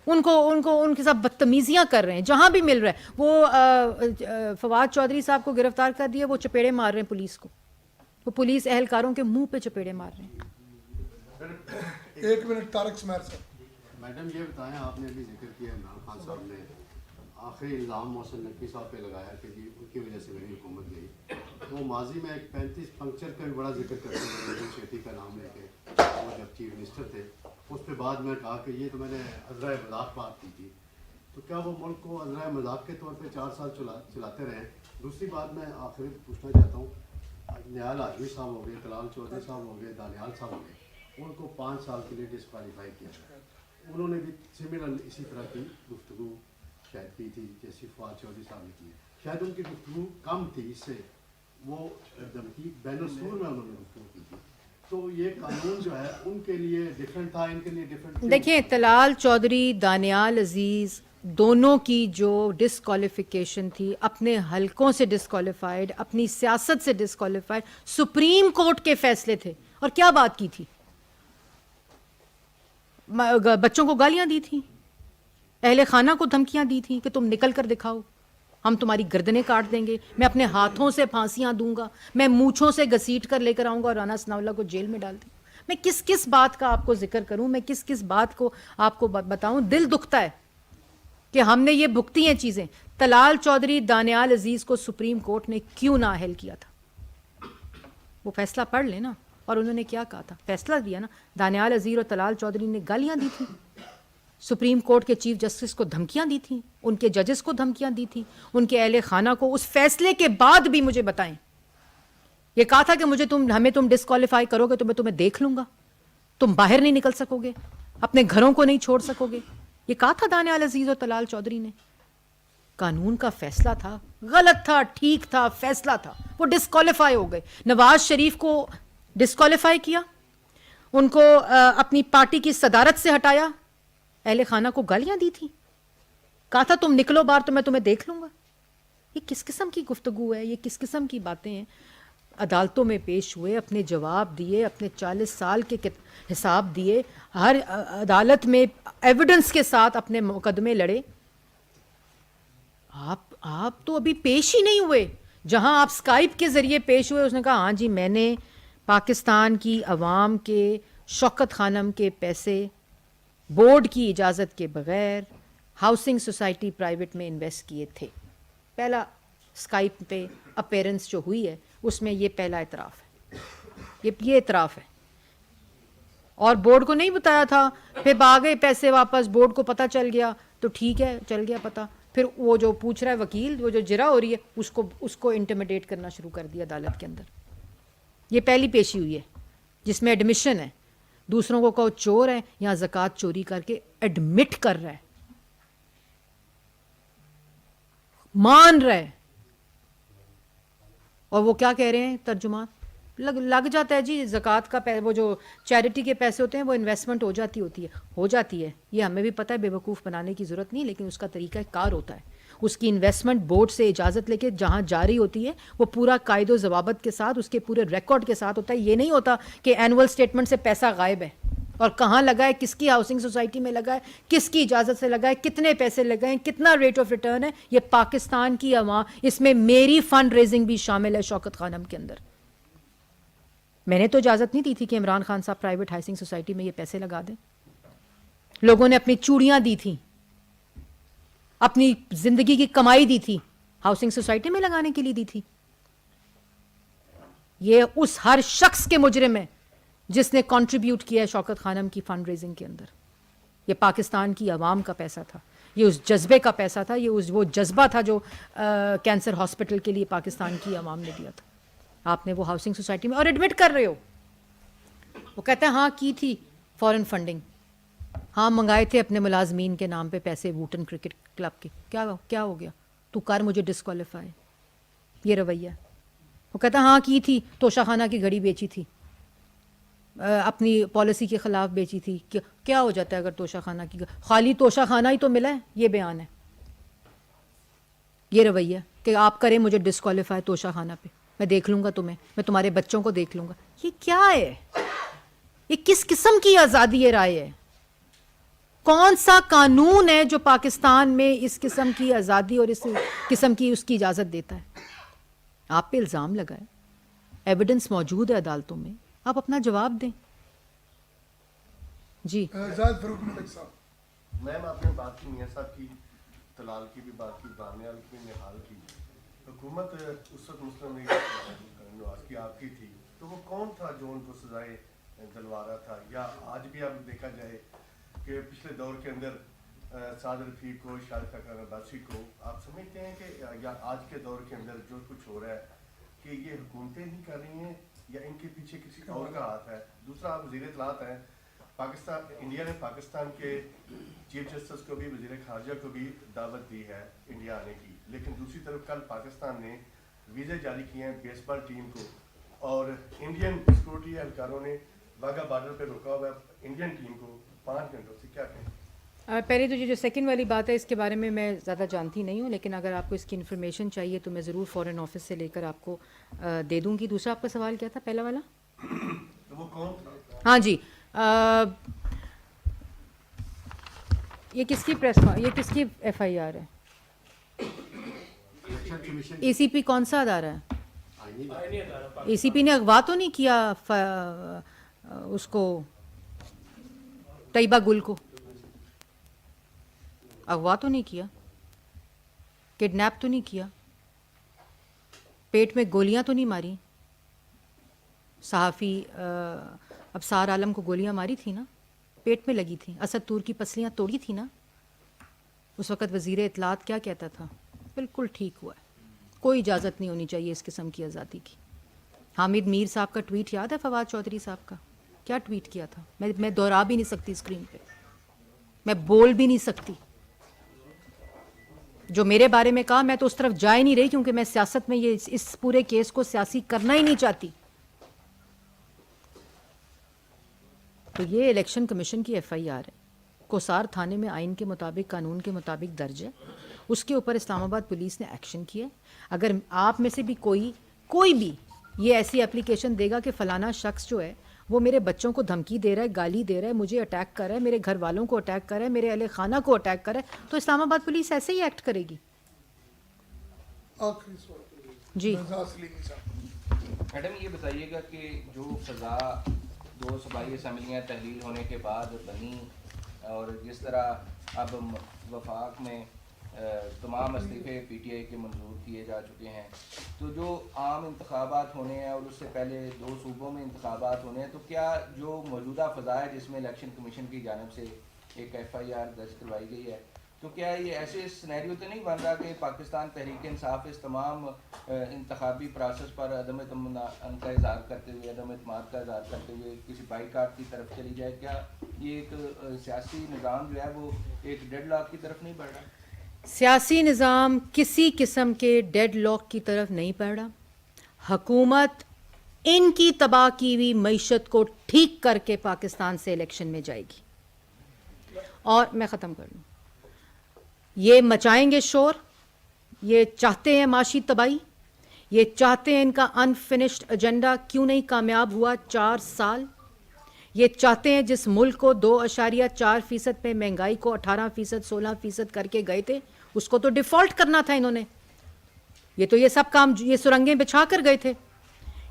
ان کے ساتھ بدتمیزیاں کر رہے ہیں جہاں بھی مل رہا ہے. وہ فواد چودھری صاحب کو گرفتار کر دیا، وہ چپیڑے مار رہے ہیں پولیس کو، وہ پولیس اہلکاروں کے منہ پہ چپیڑے مار رہے ہیں. 1 منٹ طارق سمیر صاحب. میڈم یہ بتائیں، آپ نے ابھی ذکر کیا عمران خان صاحب نے آخری الزام محسن نقوی صاحب پہ لگایا کہ جی ان کی وجہ سے میری حکومت گئی. وہ ماضی میں ایک 35 پنکچر کا بھی بڑا ذکر کرتے ہیں، نریندر شیٹی کا نام لے کے، وہ جب چیف منسٹر تھے. اس پہ بعد میں کہا کہ یہ تو میں نے عذرائے مذاق بات کی تھی. تو کیا وہ ملک کو عذرائے مذاق کے طور پہ 4 سال چلاتے رہے؟ دوسری بات میں آخری پوچھنا چاہتا ہوں، نیال ہاشمی صاحب ہو گئے، طلال چودھری صاحب ہو گئے، دانیال صاحب ہو گئے، ان کو 5 سال کے لیے ڈسکوالیفائی کیا گیا. انہوں نے بھی سملر اسی طرح کی گفتگو شاید کی تھی جیسی فواد چودھری صاحب نے کی ہے. شاید ان کی گفتگو کم تھی، اس سے وہ دھمکی بین السور میں انہوں نے گفتگو کی تھی. تو یہ قانون جو ہے ان کے لیے ڈفرینٹ تھا، ان کے لیے ڈفرینٹ. دیکھیں طلال چودھری، دانیال عزیز، دونوں کی جو ڈسکوالیفیکیشن تھی، اپنے حلقوں سے ڈسکوالیفائڈ، اپنی سیاست سے ڈسکوالیفائڈ، سپریم کورٹ کے فیصلے تھے. اور کیا بات کی تھی؟ بچوں کو گالیاں دی تھیں، اہل خانہ کو دھمکیاں دی تھیں کہ تم نکل کر دکھاؤ، ہم تمہاری گردنیں کاٹ دیں گے، میں اپنے ہاتھوں سے پھانسیاں دوں گا، میں مونچھوں سے گھسیٹ کر لے کر آؤں گا اور رانا ثناء اللہ کو جیل میں ڈال دوں. میں کس بات کا آپ کو ذکر کروں، میں کس بات کو آپ کو بتاؤں. دل دکھتا ہے کہ ہم نے یہ بھگتی ہیں چیزیں. طلال چودھری، دانیال عزیز کو سپریم کورٹ نے کیوں نااہل کیا تھا؟ وہ فیصلہ پڑھ لیں نا. اور انہوں نے کیا کہا تھا؟ فیصلہ دیا نا. دانیال عزیز اور طلال چودھری نے گالیاں دی تھیں، سپریم کورٹ کے چیف جسٹس کو دھمکیاں دی تھیں، ان کے ججز کو دھمکیاں دی تھیں، ان کے اہل خانہ کو. اس فیصلے کے بعد بھی مجھے بتائیں، یہ کہا تھا کہ ہمیں تم ڈسکوالیفائی کرو گے تو میں تمہیں دیکھ لوں گا، تم باہر نہیں نکل سکو گے، اپنے گھروں کو نہیں چھوڑ سکو گے. یہ کہا تھا دانیال عزیز اور طلال چودھری نے. قانون کا فیصلہ تھا، غلط تھا، ٹھیک تھا، فیصلہ تھا. وہ ڈسکوالیفائی ہو گئے. نواز شریف کو ڈسکوالیفائی کیا، ان کو اپنی پارٹی کی صدارت سے ہٹایا، اہل خانہ کو گالیاں دی تھی، کہا تھا تم نکلو باہر تو میں تمہیں دیکھ لوں گا. یہ کس قسم کی گفتگو ہے؟ یہ کس قسم کی باتیں ہیں؟ عدالتوں میں پیش ہوئے، اپنے جواب دیے، اپنے 40 سال کے حساب دیے، ہر عدالت میں ایویڈنس کے ساتھ اپنے مقدمے لڑے. آپ تو ابھی پیش ہی نہیں ہوئے. جہاں آپ اسکائپ کے ذریعے پیش ہوئے، اس نے کہا ہاں جی میں نے پاکستان کی عوام کے شوکت خانم کے پیسے بورڈ کی اجازت کے بغیر ہاؤسنگ سوسائٹی پرائیویٹ میں انویسٹ کیے تھے. پہلا اسکائپ پہ اپیرنس جو ہوئی ہے اس میں یہ پہلا اعتراف ہے، یہ اعتراف ہے. اور بورڈ کو نہیں بتایا تھا، پھر بھاگے پیسے واپس، بورڈ کو پتہ چل گیا تو ٹھیک ہے چل گیا پتہ. پھر وہ جو پوچھ رہا ہے وکیل، وہ جو جرا ہو رہی ہے، اس کو انٹیمیڈیٹ کرنا شروع کر دیا عدالت کے اندر. یہ پہلی پیشی ہوئی ہے جس میں ایڈمیشن ہے. دوسروں کو کہو چور ہے، یہاں زکوٰۃ چوری کر کے ایڈمٹ کر رہا ہے، مان رہا ہے. اور وہ کیا کہہ رہے ہیں ترجمان؟ لگ جاتا ہے جی زکوٰۃ کا وہ جو چیریٹی کے پیسے ہوتے ہیں وہ انویسٹمنٹ ہو جاتی ہے. یہ ہمیں بھی پتہ ہے، بے وقوف بنانے کی ضرورت نہیں، لیکن اس کا طریقہ کار ہوتا ہے. اس کی انویسٹمنٹ بورڈ سے اجازت لے کے جہاں جاری ہوتی ہے وہ پورا قاعد و ضوابط کے ساتھ، اس کے پورے ریکارڈ کے ساتھ ہوتا ہے. یہ نہیں ہوتا کہ اینول اسٹیٹمنٹ سے پیسہ غائب ہے اور کہاں لگا ہے، کس کی ہاؤسنگ سوسائٹی میں لگا ہے، کس کی اجازت سے لگا ہے، کتنے پیسے لگائے، کتنا ریٹ آف ریٹرن ہے. یہ پاکستان کی عوام، اس میں میری فنڈ ریزنگ بھی شامل ہے شوکت خانم کے اندر. میں نے تو اجازت نہیں دی تھی کہ عمران خان صاحب پرائیویٹ ہاؤسنگ سوسائٹی میں یہ پیسے لگا دیں. لوگوں نے اپنی چوڑیاں دی تھیں، اپنی زندگی کی کمائی دی تھی، ہاؤسنگ سوسائٹی میں لگانے کے لیے دی تھی. یہ اس ہر شخص کے مجرم ہے جس نے کنٹریبیوٹ کیا ہے شوکت خانم کی فنڈ ریزنگ کے اندر. یہ پاکستان کی عوام کا پیسہ تھا، یہ اس جذبے کا پیسہ تھا، یہ وہ جذبہ تھا جو کینسر ہاسپٹل کے لیے پاکستان کی عوام نے دیا تھا. آپ نے وہ ہاؤسنگ سوسائٹی میں، اور ایڈمٹ کر رہے ہو. وہ کہتے ہیں ہاں کی تھی فورن فنڈنگ، ہاں منگائے تھے اپنے ملازمین کے نام پہ پیسے ووٹن کرکٹ کلب کے. کیا ہو گیا؟ تو کر مجھے ڈسکوالیفائی. یہ رویہ. وہ کہتا ہاں کی تھی, توشہ خانہ کی گھڑی بیچی تھی, اپنی پالیسی کے خلاف بیچی تھی. کیا ہو جاتا ہے اگر توشہ خانہ کی, خالی توشہ خانہ ہی تو ملا ہے. یہ بیان ہے, یہ رویہ کہ آپ کریں مجھے ڈسکوالیفائی توشہ خانہ پہ, میں دیکھ لوں گا تمہیں, میں تمہارے بچوں کو دیکھ لوں گا. یہ کیا ہے؟ یہ کس قسم کی آزادی رائے ہے؟ کون سا قانون ہے جو پاکستان میں اس قسم کی آزادی اور اس قسم کی اس کی اجازت دیتا ہے؟ آپ پہ الزام لگائے, ایویڈنس موجود ہے عدالتوں میں, آپ اپنا جواب دیں. جی زاہد فاروق ملک صاحب. میم آپ نے بات کی میاں صاحب کی, طلال کی بھی بات کی, بانیال کی, نہال کی. حکومت اس وقت مسلم لیگ نواز کی آپ کی تھی, تو وہ کون تھا جو ان کو سزائے دلوا رہا تھا؟ یا آج بھی اب دیکھا جائے کہ پچھلے دور کے اندر سعد رفیق کو, شارق خاقان عباسی کو, آپ سمجھتے ہیں کہ یا آج کے دور کے اندر جو کچھ ہو رہا ہے کہ یہ حکومتیں ہی کر رہی ہیں یا ان کے پیچھے کسی اور کا ہاتھ ہے؟ دوسرا, آپ وزیر اطلاعات ہیں, پاکستان, انڈیا نے پاکستان کے چیف جسٹس کو بھی, وزیر خارجہ کو بھی دعوت دی ہے انڈیا آنے کی, لیکن دوسری طرف کل پاکستان نے ویزے جاری کیے ہیں بیس بال ٹیم کو, اور انڈین سیکورٹی اہلکاروں نے واگا بارڈر پہ روکا ہوا ہے انڈین ٹیم کو 5 گھنٹوں سے. کیا کہیں؟ پہلے تو جو سیکنڈ والی بات ہے اس کے بارے میں زیادہ جانتی نہیں ہوں, لیکن اگر آپ کو اس کی انفارمیشن چاہیے تو میں ضرور فورن آفس سے لے کر آپ کو دے دوں گی. دوسرا آپ کا سوال کیا تھا, پہلا والا؟ وہ کون تھا؟ ہاں جی, یہ کس کی یہ کس کی ایف آئی آر ہے؟ اے سی پی کون سا ادارہ ہے؟ اے سی پی نے اغوا تو نہیں کیا اس کو, طیبہ گل کو اغوا تو نہیں کیا, کڈنیپ تو نہیں کیا, پیٹ میں گولیاں تو نہیں ماری؟ صحافی ابصار عالم کو گولیاں ماری تھی نا, پیٹ میں لگی تھی, اسد طور کی پسلیاں توڑی تھی نا. اس وقت وزیر اطلاعات کیا کہتا تھا؟ بالکل ٹھیک ہوا ہے, کوئی اجازت نہیں ہونی چاہیے اس قسم کی آزادی کی. حامد میر صاحب کا ٹویٹ یاد ہے, فواد چودھری صاحب کا کیا ٹویٹ کیا تھا؟ میں دہرا بھی نہیں سکتی اسکرین پہ, میں بول بھی نہیں سکتی. جو میرے بارے میں کہا, میں تو اس طرف جا ہی نہیں رہی کیونکہ میں سیاست میں یہ اس پورے کیس کو سیاسی کرنا ہی نہیں چاہتی. تو یہ الیکشن کمیشن کی ایف آئی آر ہے, کوسار تھانے میں آئین کے مطابق, قانون کے مطابق درج ہے. اس کے اوپر اسلام آباد پولیس نے ایکشن کیا. اگر آپ میں سے بھی کوئی بھی یہ ایسی اپلیکیشن دے گا کہ فلانا شخص جو ہے وہ میرے بچوں کو دھمکی دے رہا ہے, گالی دے رہا ہے, مجھے اٹیک کر رہا ہے, میرے گھر والوں کو اٹیک کر رہا ہے, میرے اہل خانہ کو اٹیک کر رہا ہے, تو اسلام آباد پولیس ایسے ہی ایکٹ کرے گی. آخری سوال جی رضا سلیمی صاحب. میڈم یہ بتائیے گا کہ جو فضا 2 صوبائی اسمبلیاں تحلیل ہونے کے بعد بنی, اور جس طرح اب وفاق میں تمام استعفے پی ٹی آئی کے منظور کیے جا چکے ہیں, تو جو عام انتخابات ہونے ہیں اور اس سے پہلے 2 صوبوں میں انتخابات ہونے ہیں, تو کیا جو موجودہ فضا ہے جس میں الیکشن کمیشن کی جانب سے ایک ایف آئی آر درج کروائی گئی ہے, تو کیا یہ ایسے سینیریو تو نہیں بن رہا کہ پاکستان تحریک انصاف اس تمام انتخابی پروسیس پر عدم اطمینان کا اظہار کرتے ہوئے, عدم اعتماد کا اظہار کرتے ہوئے کسی بائیکاٹ کی طرف چلی جائے؟ کیا یہ ایک سیاسی نظام جو ہے وہ ایک ڈیڈ لاک کی طرف نہیں بڑھ رہا؟ سیاسی نظام کسی قسم کے ڈیڈ لاک کی طرف نہیں پڑ رہا. حکومت ان کی تباہ کی ہوئی معیشت کو ٹھیک کر کے پاکستان سے الیکشن میں جائے گی. اور میں ختم کر لوں, یہ مچائیں گے شور, یہ چاہتے ہیں معاشی تباہی, یہ چاہتے ہیں ان کا انفنشڈ ایجنڈا کیوں نہیں کامیاب ہوا 4 سال. یہ چاہتے ہیں جس ملک کو 2.4% پہ مہنگائی کو 18% 16% کر کے گئے تھے, اس کو تو ڈیفالٹ کرنا تھا انہوں نے. یہ سب کام یہ سرنگیں بچھا کر گئے تھے.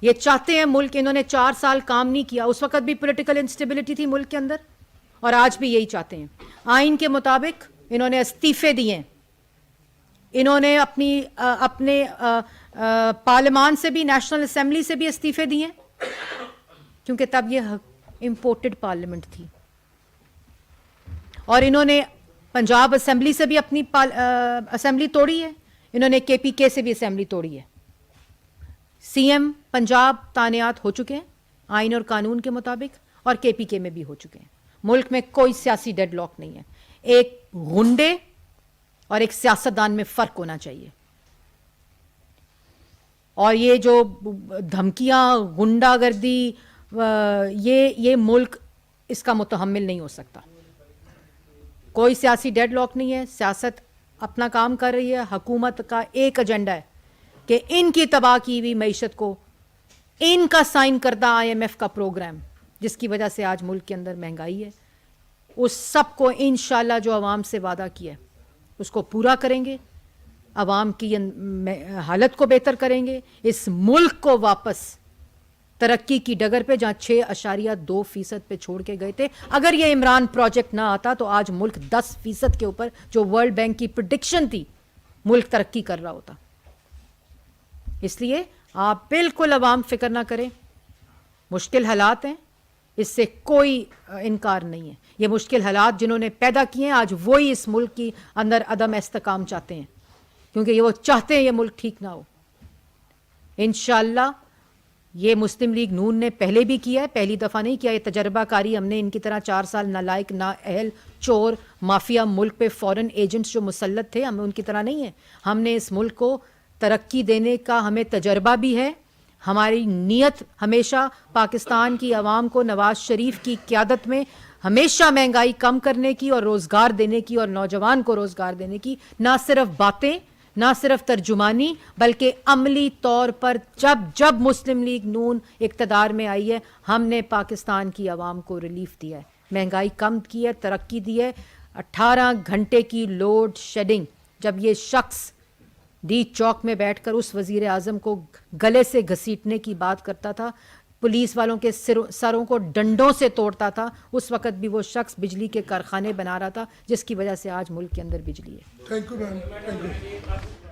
یہ چاہتے ہیں ملک, انہوں نے 4 سال کام نہیں کیا, اس وقت بھی پولیٹیکل انسٹیبلٹی تھی ملک کے اندر, اور آج بھی یہی چاہتے ہیں. آئین کے مطابق انہوں نے استعفے دیے, انہوں نے اپنے پارلیمان سے بھی, نیشنل اسمبلی سے بھی استعفے دیے, کیونکہ تب یہ امپورٹڈ پارلیمنٹ تھی. اور انہوں نے پنجاب اسمبلی سے بھی اپنی اسمبلی توڑی ہے, انہوں نے کے پی کے سے بھی اسمبلی توڑی ہے. سی ایم پنجاب تعینات ہو چکے ہیں آئین اور قانون کے مطابق, اور کے پی کے میں بھی ہو چکے ہیں. ملک میں کوئی سیاسی ڈیڈ لاک نہیں ہے. ایک غنڈے اور ایک سیاستدان میں فرق ہونا چاہیے. اور یہ جو دھمکیاں غنڈہ گردی یہ ملک اس کا متحمل نہیں ہو سکتا. کوئی سیاسی ڈیڈ لاک نہیں ہے, سیاست اپنا کام کر رہی ہے. حکومت کا ایک ایجنڈا ہے کہ ان کی تباہ کی ہوئی معیشت کو, ان کا سائن کردہ IMF کا پروگرام جس کی وجہ سے آج ملک کے اندر مہنگائی ہے, اس سب کو انشاءاللہ جو عوام سے وعدہ کیا ہے اس کو پورا کریں گے, عوام کی حالت کو بہتر کریں گے, اس ملک کو واپس ترقی کی ڈگر پہ جہاں 6.2% پہ چھوڑ کے گئے تھے. اگر یہ عمران پروجیکٹ نہ آتا تو آج ملک 10% کے اوپر جو ورلڈ بینک کی پریڈکشن تھی ملک ترقی کر رہا ہوتا. اس لیے آپ بالکل عوام فکر نہ کریں, مشکل حالات ہیں, اس سے کوئی انکار نہیں ہے. یہ مشکل حالات جنہوں نے پیدا کیے ہیں آج وہی اس ملک کی اندر عدم استحکام چاہتے ہیں, کیونکہ وہ چاہتے ہیں یہ ملک ٹھیک نہ ہو. انشاءاللہ یہ مسلم لیگ نون نے پہلے بھی کیا ہے, پہلی دفعہ نہیں کیا, یہ تجربہ کاری ہم نے ان کی طرح 4 سال نالائق نااہل چور مافیا ملک پہ فورن ایجنٹس جو مسلط تھے, ہم ان کی طرح نہیں ہیں. ہم نے اس ملک کو ترقی دینے کا ہمیں تجربہ بھی ہے. ہماری نیت ہمیشہ پاکستان کی عوام کو نواز شریف کی قیادت میں ہمیشہ مہنگائی کم کرنے کی اور روزگار دینے کی اور نوجوان کو روزگار دینے کی, نہ صرف باتیں, نہ صرف ترجمانی, بلکہ عملی طور پر جب مسلم لیگ نون اقتدار میں آئی ہے ہم نے پاکستان کی عوام کو ریلیف دیا ہے, مہنگائی کم کی ہے, ترقی دی ہے. 18 گھنٹے کی لوڈ شیڈنگ, جب یہ شخص ڈی چوک میں بیٹھ کر اس وزیر اعظم کو گلے سے گھسیٹنے کی بات کرتا تھا, پولیس والوں کے سروں کو ڈنڈوں سے توڑتا تھا, اس وقت بھی وہ شخص بجلی کے کارخانے بنا رہا تھا, جس کی وجہ سے آج ملک کے اندر بجلی ہے. Thank you ma'am, thank you.